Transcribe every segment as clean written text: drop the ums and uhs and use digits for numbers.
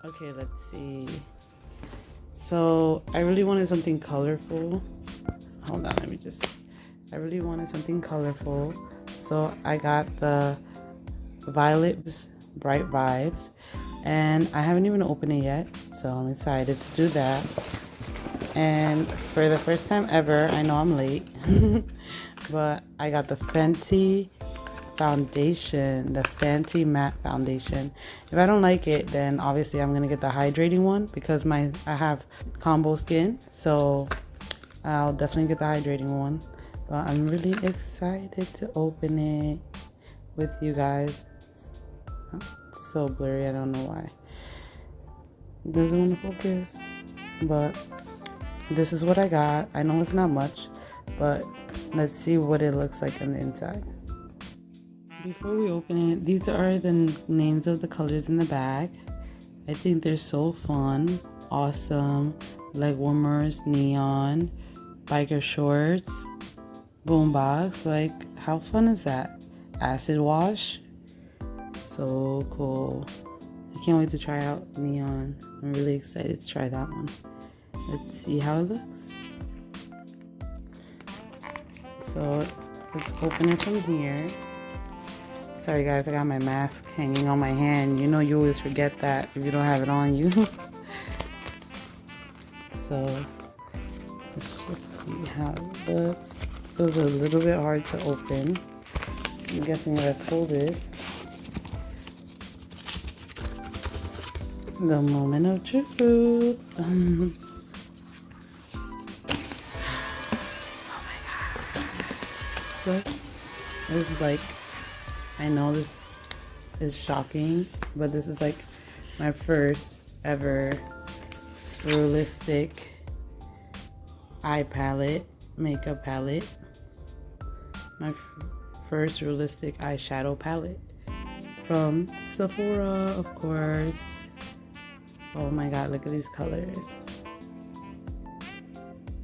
Okay, let's see. So I really wanted something colorful. Hold on, I really wanted something colorful. So I got the Violet Bright Vibes. And I haven't even opened it yet. So I'm excited to do that. And for the first time ever, I know I'm late. But I got the FENTY foundation, the FENTY matte foundation. If I don't like it, then obviously I'm gonna get the hydrating one because I have combo skin, so I'll definitely get the hydrating one. But I'm really excited to open it with you guys. It's so blurry, I don't know why. It doesn't want to focus, but this is what I got. I know it's not much, but let's see what it looks like on the inside. Before we open it, these are the names of the colors in the bag. I think they're so fun, awesome. Leg warmers, neon, biker shorts, boombox. Like, how fun is that? Acid wash, so cool. I can't wait to try out neon. I'm really excited to try that one. Let's see how it looks. So let's open it from here. Sorry guys, I got my mask hanging on my hand. You know you always forget that if you don't have it on you. So let's just see how it looks. Feels a little bit hard to open. I'm guessing if I pull this, the moment of truth. Oh my god. So this is like, I know this is shocking, but this is like my first ever realistic eye palette, makeup palette. My first realistic eyeshadow palette from Sephora, of course. Oh my god, look at these colors.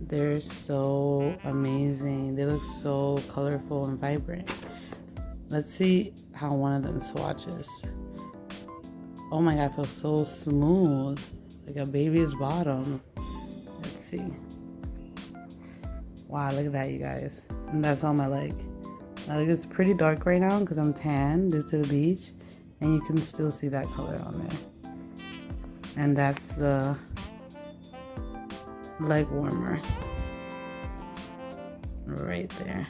They're so amazing. They look so colorful and vibrant. Let's see how one of them swatches. Oh my god, it feels so smooth. Like a baby's bottom. Let's see. Wow, look at that, you guys. And that's on my leg. Like, it's pretty dark right now because I'm tan due to the beach. And you can still see that color on there. And that's the leg warmer. Right there.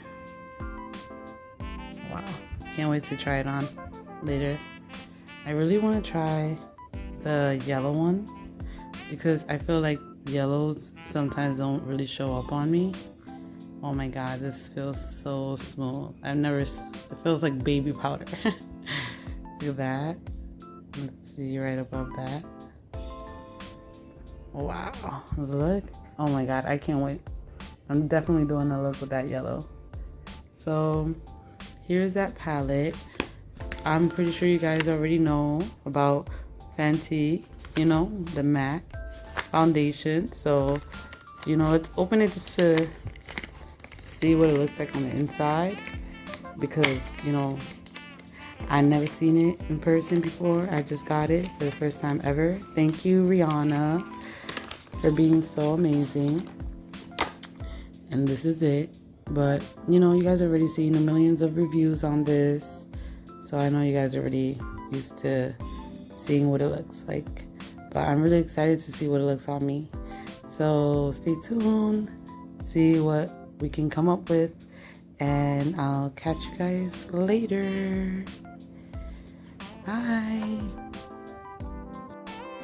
Wow. Can't wait to try it on later. I really want to try the yellow one because I feel like yellows sometimes don't really show up on me. Oh my god, this feels so smooth. It feels like baby powder. Look at that. Let's see right above that. Wow, look. Oh my god, I can't wait. I'm definitely doing a look with that yellow. So here's that palette. I'm pretty sure you guys already know about FENTY, you know, the matte foundation. So, you know, let's open it just to see what it looks like on the inside. Because, you know, I've never seen it in person before. I just got it for the first time ever. Thank you, Rihanna, for being so amazing. And this is it. But, you know, you guys already seen the millions of reviews on this. So I know you guys are already used to seeing what it looks like. But I'm really excited to see what it looks on me. So stay tuned. See what we can come up with. And I'll catch you guys later. Bye.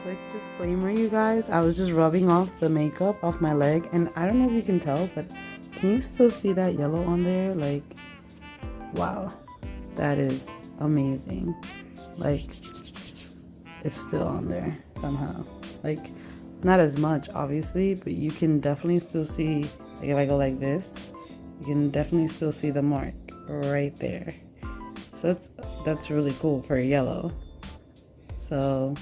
Quick disclaimer, you guys. I was just rubbing off the makeup off my leg. And I don't know if you can tell, but can you still see that yellow on there? Like, wow, that is amazing. Like, it's still on there somehow. Like, not as much, obviously, but you can definitely still see, like if I go like this, you can definitely still see the mark right there. So that's really cool for yellow. So,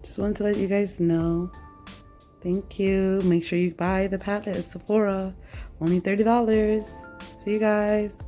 just wanted to let you guys know. Thank you. Make sure you buy the palette at Sephora. Only $30. See you guys.